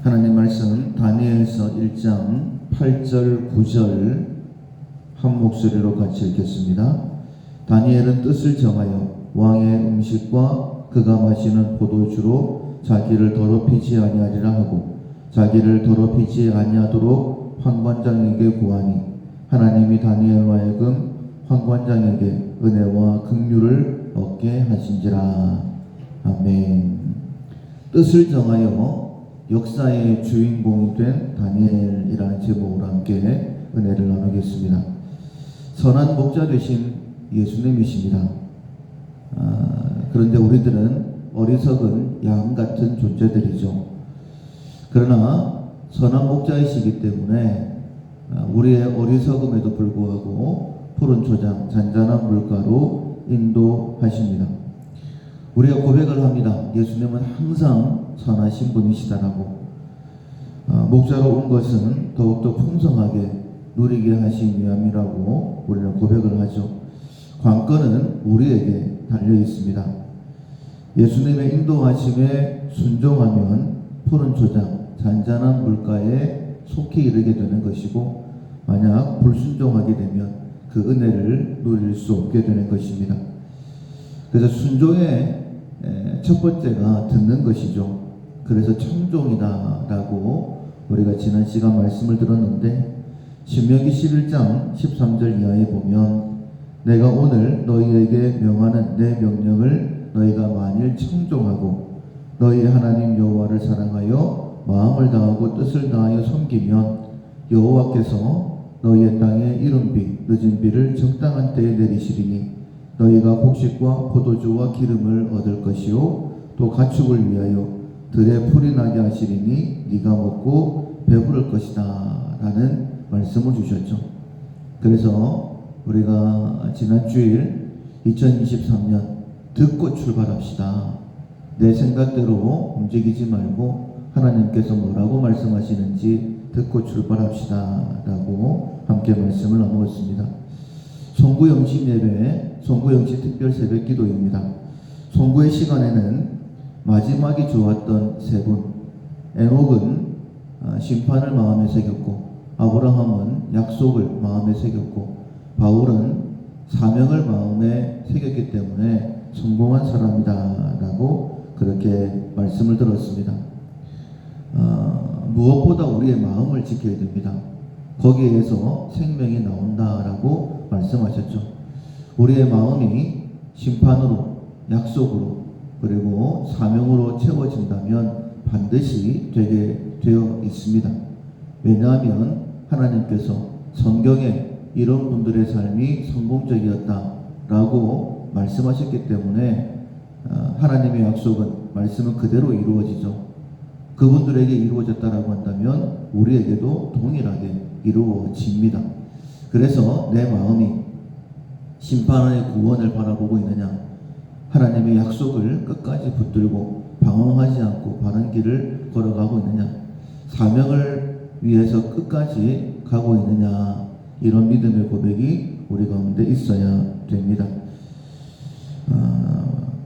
하나님 말씀 다니엘서 1장 8절 9절 한 목소리로 같이 읽겠습니다. 다니엘은 뜻을 정하여 왕의 음식과 그가 마시는 포도주로 자기를 더럽히지 아니하리라 하고 자기를 더럽히지 아니하도록 환관장에게 구하니 하나님이 다니엘로 하여금 환관장에게 은혜와 긍휼을 얻게 하신지라. 아멘. 뜻을 정하여 역사의 주인공이 된 다니엘이라는 제목으로 함께 은혜를 나누겠습니다. 선한 목자 되신 예수님이십니다. 그런데 우리들은 어리석은 양 같은 존재들이죠. 그러나 선한 목자이시기 때문에 우리의 어리석음에도 불구하고 푸른 초장, 잔잔한 물가로 인도하십니다. 우리가 고백을 합니다. 예수님은 항상 선하신 분이시다라고. 목자로 온 것은 더욱더 풍성하게 누리게 하신 위함이라고 우리는 고백을 하죠. 관건은 우리에게 달려 있습니다. 예수님의 인도하심에 순종하면 푸른 초장, 잔잔한 물가에 속히 이르게 되는 것이고, 만약 불순종하게 되면 그 은혜를 누릴 수 없게 되는 것입니다. 그래서 순종의 첫 번째가 듣는 것이죠. 그래서 청종이다라고 우리가 지난 시간 말씀을 들었는데, 신명기 11장 13절 이하에 보면 내가 오늘 너희에게 명하는 내 명령을 너희가 만일 청종하고 너희 하나님 여호와를 사랑하여 마음을 다하고 뜻을 다하여 섬기면 여호와께서 너희의 땅에 이른 비 늦은 비를 적당한 때에 내리시리니 너희가 곡식과 포도주와 기름을 얻을 것이요 또 가축을 위하여 들에 풀이 나게 하시리니 네가 먹고 배부를 것이다 라는 말씀을 주셨죠. 그래서 우리가 지난 주일 2023년 듣고 출발합시다. 내 생각대로 움직이지 말고 하나님께서 뭐라고 말씀하시는지 듣고 출발합시다 라고 함께 말씀을 나누었습니다. 송구영신 예배, 송구영신 특별 새벽 기도입니다. 송구의 시간에는 마지막이 좋았던 세 분, 에녹은 심판을 마음에 새겼고, 아브라함은 약속을 마음에 새겼고, 바울은 사명을 마음에 새겼기 때문에 성공한 사람이다 라고 그렇게 말씀을 들었습니다. 무엇보다 우리의 마음을 지켜야 됩니다. 거기에서 생명이 나온다라고 말씀하셨죠. 우리의 마음이 심판으로, 약속으로, 그리고 사명으로 채워진다면 반드시 되게 되어 있습니다. 왜냐하면 하나님께서 성경에 이런 분들의 삶이 성공적이었다라고 말씀하셨기 때문에 하나님의 약속은, 말씀은 그대로 이루어지죠. 그분들에게 이루어졌다라고 한다면 우리에게도 동일하게 이루어집니다. 그래서 내 마음이 심판의 구원을 바라보고 있느냐, 하나님의 약속을 끝까지 붙들고 방황하지 않고 바른 길을 걸어가고 있느냐, 사명을 위해서 끝까지 가고 있느냐, 이런 믿음의 고백이 우리 가운데 있어야 됩니다.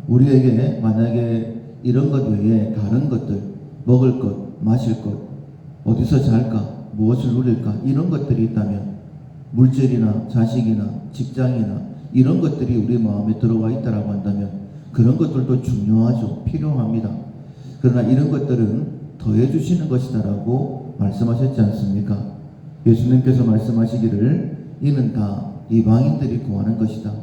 우리에게 만약에 이런 것 외에 다른 것들, 먹을 것, 마실 것, 어디서 잘까, 무엇을 누릴까, 이런 것들이 있다면, 물질이나 자식이나 직장이나 이런 것들이 우리 마음에 들어와 있다라고 한다면 그런 것들도 중요하죠. 필요합니다. 그러나 이런 것들은 더해 주시는 것이다라고 말씀하셨지 않습니까? 예수님께서 말씀하시기를 이는 다 이방인들이 구하는 것이다.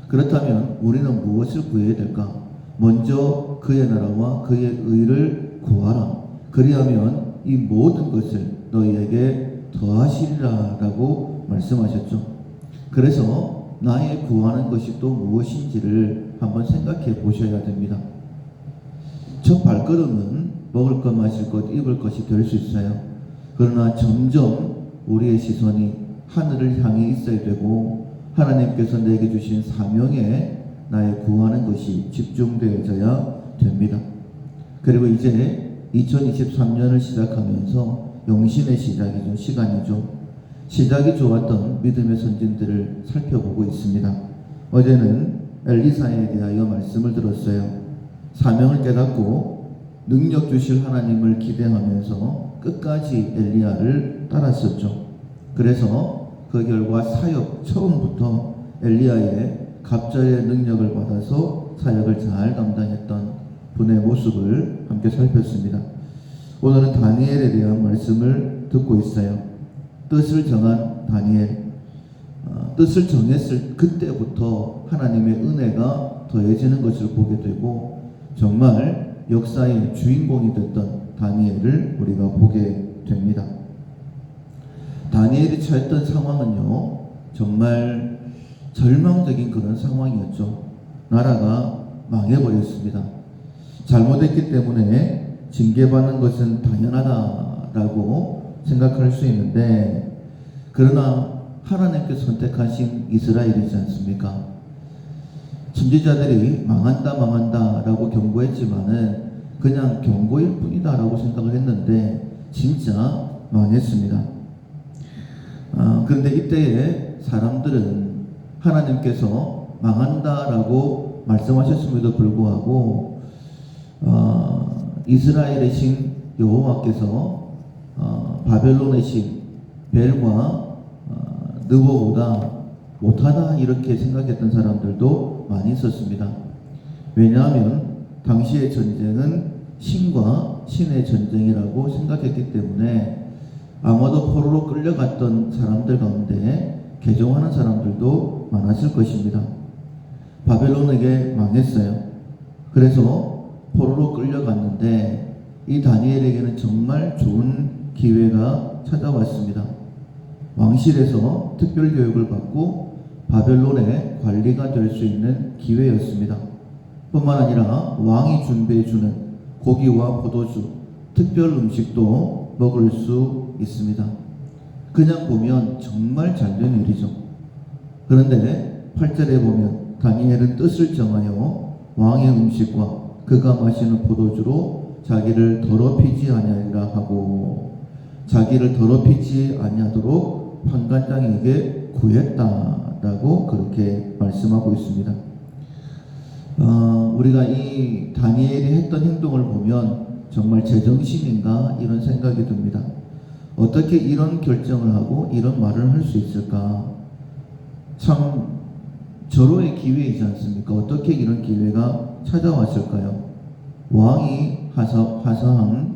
그렇다면 우리는 무엇을 구해야 될까? 먼저 그의 나라와 그의 의를 구하라. 그리하면 이 모든 것을 너희에게 더하시리라 라고 말씀하셨죠. 그래서 나의 구하는 것이 또 무엇인지를 한번 생각해 보셔야 됩니다. 첫 발걸음은 먹을 것, 마실 것, 입을 것이 될 수 있어요. 그러나 점점 우리의 시선이 하늘을 향해 있어야 되고 하나님께서 내게 주신 사명에 나의 구하는 것이 집중되어져야 됩니다. 그리고 이제 2023년을 시작하면서 영신의 시작이죠. 시간이죠. 시작이 좋았던 믿음의 선진들을 살펴보고 있습니다. 어제는 엘리사에 대하여 말씀을 들었어요. 사명을 깨닫고 능력 주실 하나님을 기대하면서 끝까지 엘리야를 따랐었죠. 그래서 그 결과 사역 처음부터 엘리야의 갑절의 능력을 받아서 사역을 잘 감당했던 분의 모습을 함께 살폈습니다. 오늘은 다니엘에 대한 말씀을 듣고 있어요. 뜻을 정한 다니엘, 뜻을 정했을 그때부터 하나님의 은혜가 더해지는 것을 보게 되고 정말 역사의 주인공이 됐던 다니엘을 우리가 보게 됩니다. 다니엘이 처했던 상황은요, 정말 절망적인 그런 상황이었죠. 나라가 망해버렸습니다. 잘못했기 때문에 징계받는 것은 당연하다라고 생각할 수 있는데, 그러나 하나님께서 선택하신 이스라엘이지 않습니까? 선지자들이 망한다 라고 경고했지만은 그냥 경고일 뿐이다라고 생각을 했는데 진짜 망했습니다. 그런데 이때에 사람들은 하나님께서 망한다라고 말씀하셨음에도 불구하고 이스라엘의 신 여호와께서 바벨론의 신 벨과 느보보다 못하다 이렇게 생각했던 사람들도 많이 있었습니다. 왜냐하면 당시의 전쟁은 신과 신의 전쟁이라고 생각했기 때문에 아마도 포로로 끌려갔던 사람들 가운데 개종하는 사람들도 많았을 것입니다. 바벨론에게 망했어요. 그래서 포로로 끌려갔는데 이 다니엘에게는 정말 좋은 기회가 찾아왔습니다. 왕실에서 특별 교육을 받고 바벨론의 관리가 될 수 있는 기회였습니다. 뿐만 아니라 왕이 준비해주는 고기와 포도주, 특별 음식도 먹을 수 있습니다. 그냥 보면 정말 잘된 일이죠. 그런데 8절에 보면 다니엘은 뜻을 정하여 왕의 음식과 그가 마시는 포도주로 자기를 더럽히지 아니하리라 하고 자기를 더럽히지 아니하도록 판관장에게 구했다라고 그렇게 말씀하고 있습니다. 우리가 이 다니엘이 했던 행동을 보면 정말 제정신인가 이런 생각이 듭니다. 어떻게 이런 결정을 하고 이런 말을 할 수 있을까? 참 절호의 기회이지 않습니까? 어떻게 이런 기회가 찾아왔을까요? 왕이 하사한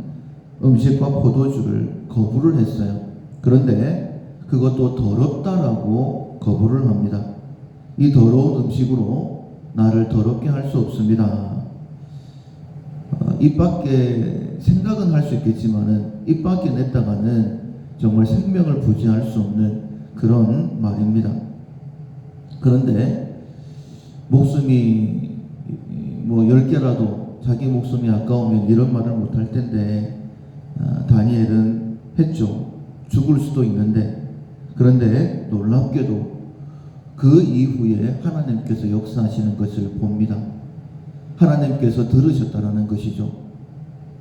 음식과 포도주를 거부를 했어요. 그런데 그것도 더럽다라고 거부를 합니다. 이 더러운 음식으로 나를 더럽게 할 수 없습니다. 입 밖에 생각은 할 수 있겠지만은 입 밖에 냈다가는 정말 생명을 부지할 수 없는 그런 말입니다. 그런데 목숨이 뭐 10개라도 자기 목숨이 아까우면 이런 말을 못할 텐데 다니엘은 했죠. 죽을 수도 있는데 그런데 놀랍게도 그 이후에 하나님께서 역사하시는 것을 봅니다. 하나님께서 들으셨다라는 것이죠.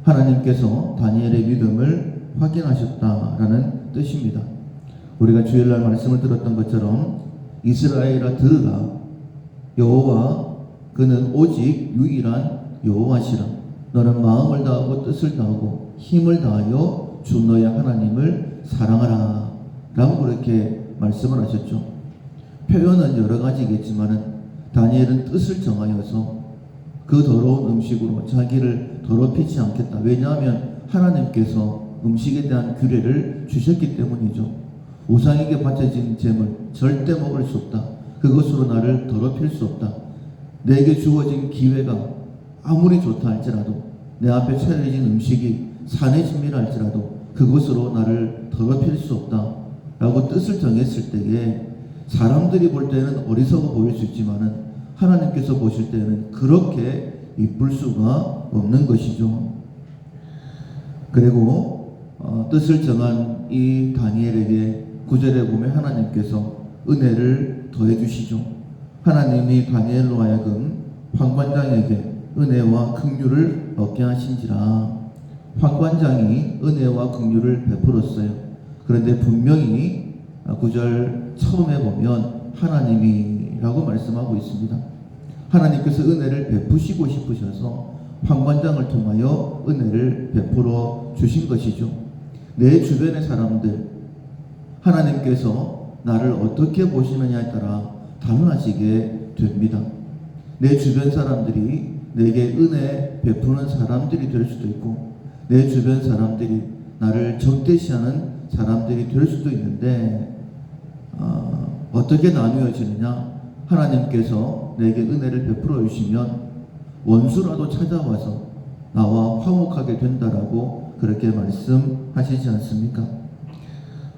하나님께서 다니엘의 믿음을 확인하셨다라는 뜻입니다. 우리가 주일날 말씀을 들었던 것처럼 이스라엘아 들으라 여호와 그는 오직 유일한 여호와시라 너는 마음을 다하고 뜻을 다하고 힘을 다하여 주 너의 하나님을 사랑하라 라고 그렇게 말씀을 하셨죠. 표현은 여러 가지겠지만은 다니엘은 뜻을 정하여서 그 더러운 음식으로 자기를 더럽히지 않겠다. 왜냐하면 하나님께서 음식에 대한 규례를 주셨기 때문이죠. 우상에게 바쳐진 재물 절대 먹을 수 없다. 그것으로 나를 더럽힐 수 없다. 내게 주어진 기회가 아무리 좋다 할지라도 내 앞에 차려진 음식이 산의 진미라 할지라도 그것으로 나를 더럽힐 수 없다 라고 뜻을 정했을 때에 사람들이 볼 때는 어리석어 보일 수 있지만은 하나님께서 보실 때는 그렇게 이쁠 수가 없는 것이죠. 그리고 뜻을 정한 이 다니엘에게 9절에 보면 하나님께서 은혜를 더해 주시죠. 하나님이 다니엘로 하여금 판관장에게 은혜와 긍휼을 얻게 하신지라. 판관장이 은혜와 긍휼을 베풀었어요. 그런데 분명히 9절 처음에 보면 하나님이라고 말씀하고 있습니다. 하나님께서 은혜를 베푸시고 싶으셔서 환관장을 통하여 은혜를 베풀어 주신 것이죠. 내 주변의 사람들, 하나님께서 나를 어떻게 보시느냐에 따라 달라지게 됩니다. 내 주변 사람들이 내게 은혜 베푸는 사람들이 될 수도 있고, 내 주변 사람들이 나를 적대시하는 사람들이 될 수도 있는데, 어떻게 나누어지느냐? 하나님께서 내게 은혜를 베풀어 주시면 원수라도 찾아와서 나와 화목하게 된다라고 그렇게 말씀하시지 않습니까?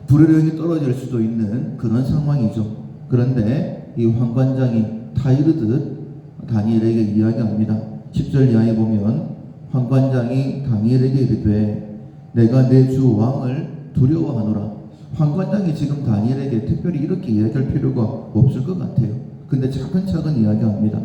불효령이 떨어질 수도 있는 그런 상황이죠. 그런데 이 환관장이 타이르듯 다니엘에게 이야기합니다. 10절 이하에 보면 환관장이 다니엘에게 이르되 내가 내 주 왕을 두려워하노라. 환관장이 지금 다니엘에게 특별히 이렇게 이야기할 필요가 없을 것 같아요. 근데 차근차근 이야기합니다.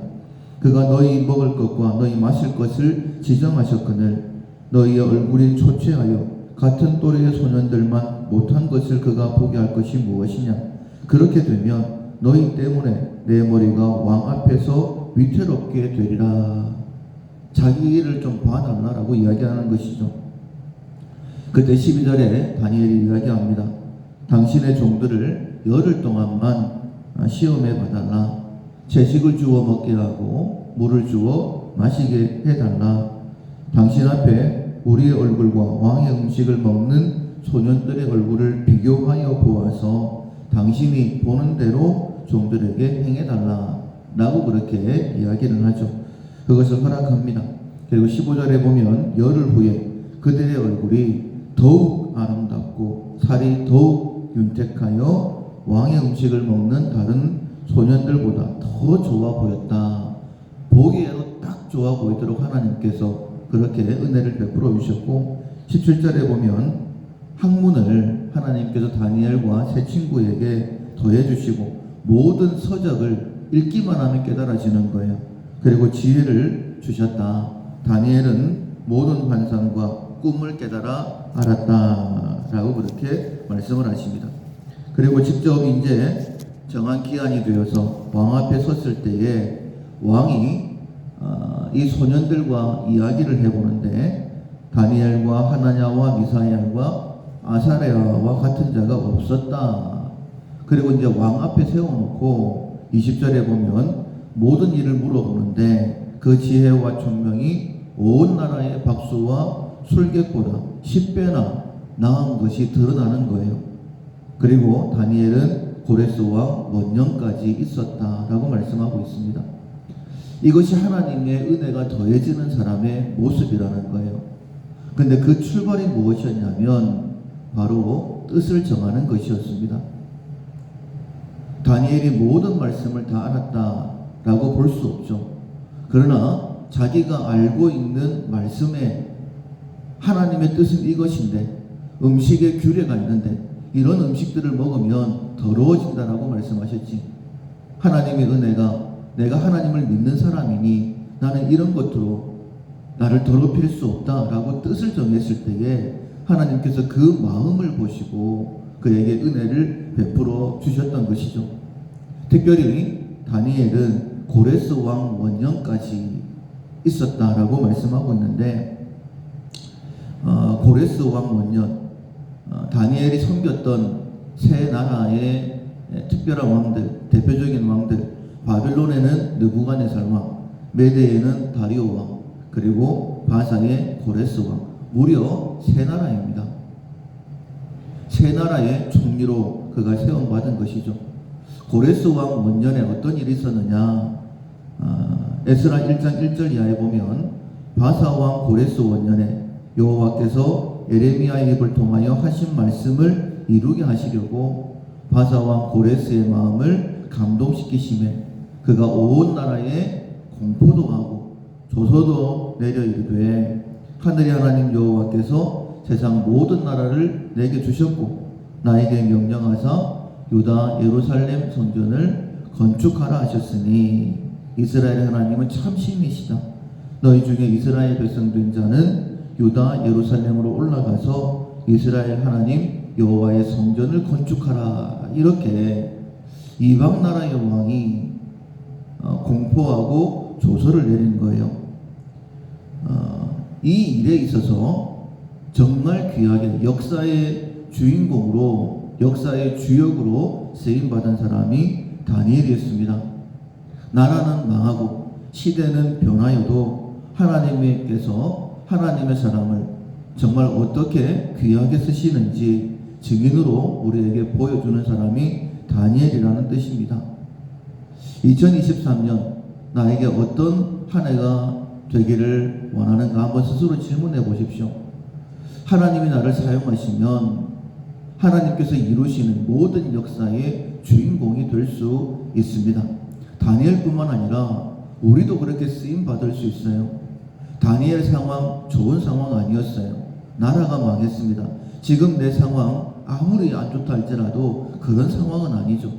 그가 너희 먹을 것과 너희 마실 것을 지정하셨거늘 너희의 얼굴이 초췌하여 같은 또래의 소년들만 못한 것을 그가 보게 할 것이 무엇이냐. 그렇게 되면 너희 때문에 내 머리가 왕 앞에서 위태롭게 되리라. 자기 일을 좀 봐달라라고 이야기하는 것이죠. 그때 12절에 다니엘이 이야기합니다. 당신의 종들을 열흘 동안만 시험해 봐달라. 채식을 주어 먹게 하고 물을 주어 마시게 해달라. 당신 앞에 우리의 얼굴과 왕의 음식을 먹는 소년들의 얼굴을 비교하여 보아서 당신이 보는 대로 종들에게 행해달라 라고 그렇게 이야기를 하죠. 그것을 허락합니다. 그리고 15절에 보면 열흘 후에 그들의 얼굴이 더욱 아름답고 살이 더욱 윤택하여 왕의 음식을 먹는 다른 소년들보다 더 좋아 보였다. 보기에도 딱 좋아 보이도록 하나님께서 그렇게 은혜를 베풀어 주셨고, 17절에 보면 학문을 하나님께서 다니엘과 세 친구에게 더해 주시고 모든 서적을 읽기만 하면 깨달아지는 거예요. 그리고 지혜를 주셨다. 다니엘은 모든 환상과 꿈을 깨달아 알았다 라고 그렇게 말씀을 하십니다. 그리고 직접 이제 정한 기한이 되어서 왕 앞에 섰을 때에 왕이 이 소년들과 이야기를 해보는데 다니엘과 하나냐와 미사엘과 아사랴와 같은 자가 없었다. 그리고 이제 왕 앞에 세워놓고 20절에 보면 모든 일을 물어보는데 그 지혜와 총명이 온 나라의 박수와 술객보다 10배나 나은 것이 드러나는 거예요. 그리고 다니엘은 고레스 왕 원년까지 있었다라고 말씀하고 있습니다. 이것이 하나님의 은혜가 더해지는 사람의 모습이라는 거예요. 근데 그 출발이 무엇이었냐면 바로 뜻을 정하는 것이었습니다. 다니엘이 모든 말씀을 다 알았다라고 볼 수 없죠. 그러나 자기가 알고 있는 말씀에 하나님의 뜻은 이것인데 음식에 규례가 있는데 이런 음식들을 먹으면 더러워진다라고 말씀하셨지. 하나님의 은혜가 내가 하나님을 믿는 사람이니 나는 이런 것으로 나를 더럽힐 수 없다라고 뜻을 정했을 때에 하나님께서 그 마음을 보시고 그에게 은혜를 베풀어 주셨던 것이죠. 특별히 다니엘은 고레스 왕 원년까지 있었다라고 말씀하고 있는데 고레스 왕 원년, 다니엘이 섬겼던 세 나라의 특별한 왕들, 대표적인 왕들, 바빌론에는 느부갓네살 왕, 메대에는 다리오 왕, 그리고 바사의 고레스 왕, 무려 세 나라입니다. 세 나라의 총리로 그가 세움받은 것이죠. 고레스 왕 원년에 어떤 일이 있었느냐? 에스라 1장 1절 이하에 보면 바사 왕 고레스 원년에 여호와께서 에레미야의 입을 통하여 하신 말씀을 이루게 하시려고 바사 왕 고레스의 마음을 감동시키심에 그가 온 나라에 공포도 하고 조서도 내려 이르되 하늘의 하나님 여호와께서 세상 모든 나라를 내게 주셨고 나에게 명령하사 유다 예루살렘 성전을 건축하라 하셨으니 이스라엘 하나님은 참 신이시다. 너희 중에 이스라엘 백성 된 자는 유다 예루살렘으로 올라가서 이스라엘 하나님 여호와의 성전을 건축하라. 이렇게 이방 나라의 왕이 공포하고 조서를 내린 거예요. 이 일에 있어서 정말 귀하게 역사의 주인공으로, 역사의 주역으로 쓰임받은 사람이 다니엘이었습니다. 나라는 망하고 시대는 변하여도 하나님께서 하나님의 사람을 정말 어떻게 귀하게 쓰시는지 증인으로 우리에게 보여주는 사람이 다니엘이라는 뜻입니다. 2023년 나에게 어떤 한 해가 되기를 원하는가 한번 스스로 질문해 보십시오. 하나님이 나를 사용하시면 하나님께서 이루시는 모든 역사의 주인공이 될 수 있습니다. 다니엘뿐만 아니라 우리도 그렇게 쓰임 받을 수 있어요. 다니엘 상황 좋은 상황 아니었어요. 나라가 망했습니다. 지금 내 상황 아무리 안 좋다 할지라도 그런 상황은 아니죠.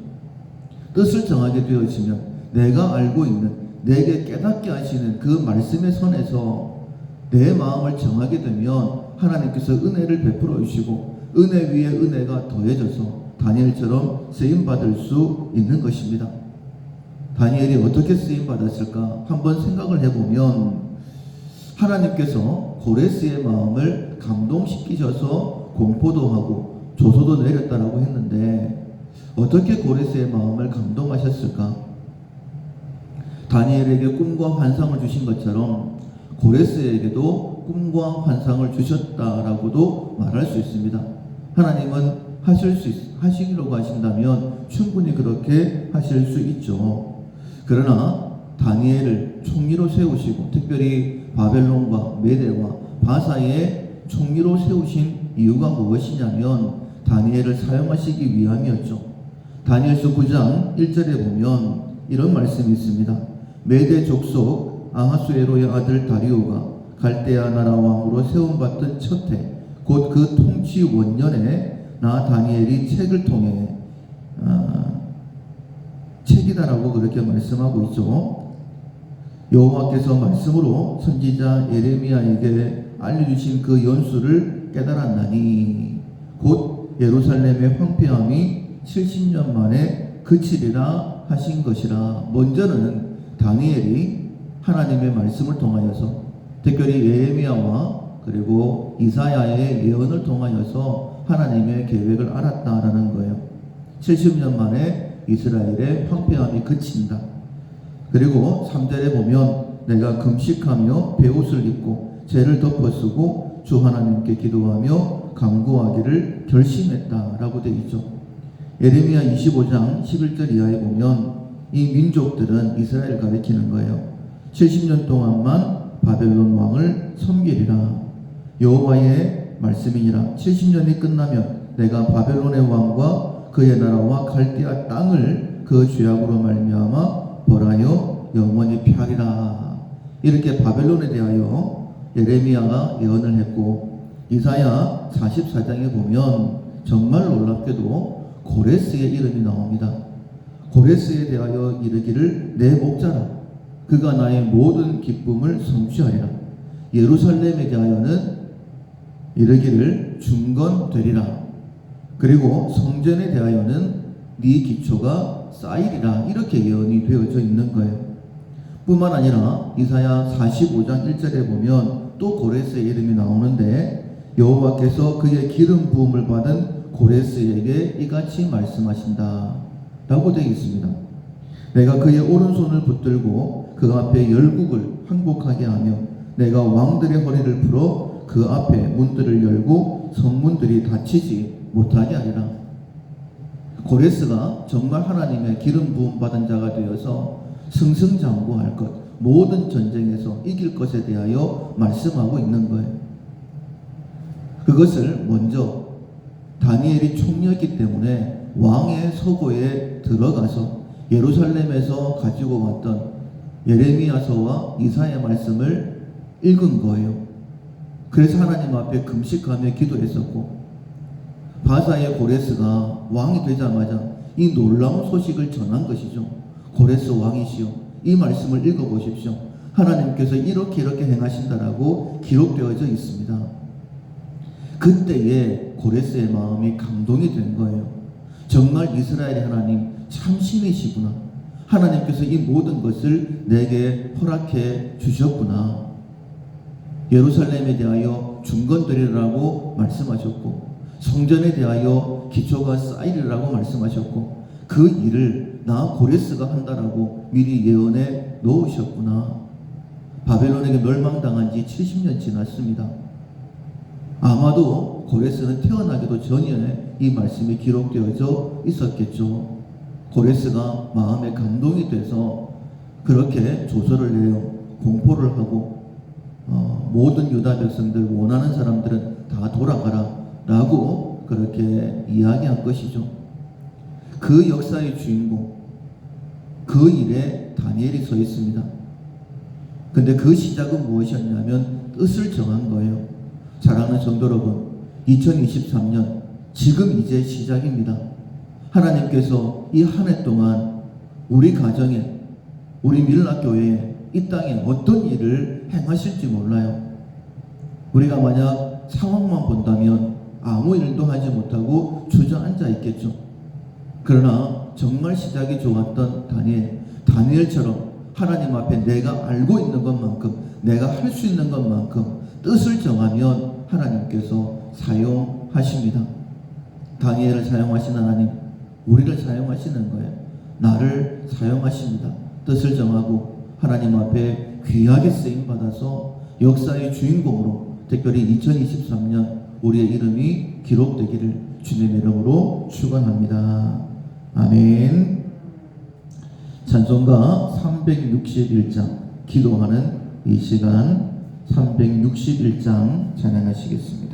뜻을 정하게 되어지면 내가 알고 있는, 내게 깨닫게 하시는 그 말씀의 선에서 내 마음을 정하게 되면 하나님께서 은혜를 베풀어 주시고 은혜 위에 은혜가 더해져서 다니엘처럼 쓰임받을 수 있는 것입니다. 다니엘이 어떻게 쓰임받았을까 한번 생각을 해보면, 하나님께서 고레스의 마음을 감동시키셔서 공포도 하고 조소도 내렸다라고 했는데 어떻게 고레스의 마음을 감동하셨을까? 다니엘에게 꿈과 환상을 주신 것처럼 고레스에게도 꿈과 환상을 주셨다라고도 말할 수 있습니다. 하나님은 하시기로 하신다면 충분히 그렇게 하실 수 있죠. 그러나 다니엘을 총리로 세우시고 특별히 바벨론과 메대와 바사의 총리로 세우신 이유가 무엇이냐면 다니엘을 사용하시기 위함이었죠. 다니엘서 9장 1절에 보면 이런 말씀이 있습니다. 메대 족속 아하수에로의 아들 다리오가 갈대아 나라 왕으로 세움받던 첫 해, 곧 그 통치 원년에 나 다니엘이 책을 통해 책이다라고 그렇게 말씀하고 있죠. 여호와께서 말씀으로 선지자 예레미야에게 알려주신 그 연수를 깨달았나니 곧 예루살렘의 황폐함이 70년 만에 그치리라 하신 것이라. 먼저는 다니엘이 하나님의 말씀을 통하여서 특별히 예레미야와 그리고 이사야의 예언을 통하여서 하나님의 계획을 알았다라는 거예요. 70년 만에 이스라엘의 황폐함이 그친다. 그리고 3절에 보면 내가 금식하며 베옷을 입고 죄를 덮어쓰고 주 하나님께 기도하며 간구하기를 결심했다라고 되어 있죠. 예레미야 25장 11절 이하에 보면 이 민족들은 이스라엘을 가리키는 거예요. 70년 동안만 바벨론 왕을 섬기리라. 여호와의 말씀이니라. 70년이 끝나면 내가 바벨론의 왕과 그의 나라와 갈대아 땅을 그 죄악으로 말미암아 벌하여 영원히 펴리라. 이렇게 바벨론에 대하여 예레미야가 예언을 했고, 이사야 44장에 보면 정말 놀랍게도 고레스의 이름이 나옵니다. 고레스에 대하여 이르기를 내 목자라. 그가 나의 모든 기쁨을 성취하리라. 예루살렘에 대하여는 이르기를 중건되리라. 그리고 성전에 대하여는 네 기초가 쌓이리라. 이렇게 예언이 되어져 있는 거예요. 뿐만 아니라 이사야 45장 1절에 보면 또 고레스의 이름이 나오는데 여호와께서 그의 기름 부음을 받은 고레스에게 이같이 말씀하신다 라고 되어 있습니다. 내가 그의 오른손을 붙들고 그 앞에 열국을 항복하게 하며 내가 왕들의 허리를 풀어 그 앞에 문들을 열고 성문들이 닫히지 못하게 하리라. 고레스가 정말 하나님의 기름 부음 받은 자가 되어서 승승장구할 것, 모든 전쟁에서 이길 것에 대하여 말씀하고 있는 거예요. 그것을 먼저 다니엘이 총리였기 때문에 왕의 서고에 들어가서 예루살렘에서 가지고 왔던 예레미야서와 이사야 말씀을 읽은 거예요. 그래서 하나님 앞에 금식하며 기도했었고, 바사의 고레스가 왕이 되자마자 이 놀라운 소식을 전한 것이죠. 고레스 왕이시여, 이 말씀을 읽어보십시오. 하나님께서 이렇게 행하신다라고 기록되어져 있습니다. 그때에 고레스의 마음이 감동이 된 거예요. 정말 이스라엘의 하나님 참 신이시구나. 하나님께서 이 모든 것을 내게 허락해 주셨구나. 예루살렘에 대하여 중건드리라고 말씀하셨고, 성전에 대하여 기초가 쌓이리라고 말씀하셨고, 그 일을 나 고레스가 한다라고 미리 예언해 놓으셨구나. 바벨론에게 멸망당한 지 70년 지났습니다. 아마도 고레스는 태어나기도 전에 이 말씀이 기록되어져 있었겠죠. 고레스가 마음에 감동이 돼서 그렇게 조서를 내어 공포를 하고 모든 유다 백성들, 원하는 사람들은 다 돌아가라 라고 그렇게 이야기한 것이죠. 그 역사의 주인공, 그 일에 다니엘이 서 있습니다. 근데 그 시작은 무엇이었냐면 뜻을 정한 거예요. 사랑하는 성도 여러분, 2023년 지금 이제 시작입니다. 하나님께서 이 한 해 동안 우리 가정에, 우리 밀락교회에, 이 땅에 어떤 일을 행하실지 몰라요. 우리가 만약 상황만 본다면 아무 일도 하지 못하고 주저앉아 있겠죠. 그러나 정말 시작이 좋았던 다니엘처럼 하나님 앞에 내가 알고 있는 것만큼, 내가 할 수 있는 것만큼 뜻을 정하면 하나님께서 사용하십니다. 다니엘을 사용하신 하나님, 우리를 사용하시는 거예요. 나를 사용하십니다. 뜻을 정하고 하나님 앞에 귀하게 쓰임받아서 역사의 주인공으로, 특별히 2023년 우리의 이름이 기록되기를 주님의 이름으로 축원합니다. 아멘. 찬송가 361장, 기도하는 이 시간 361장 찬양하시겠습니다.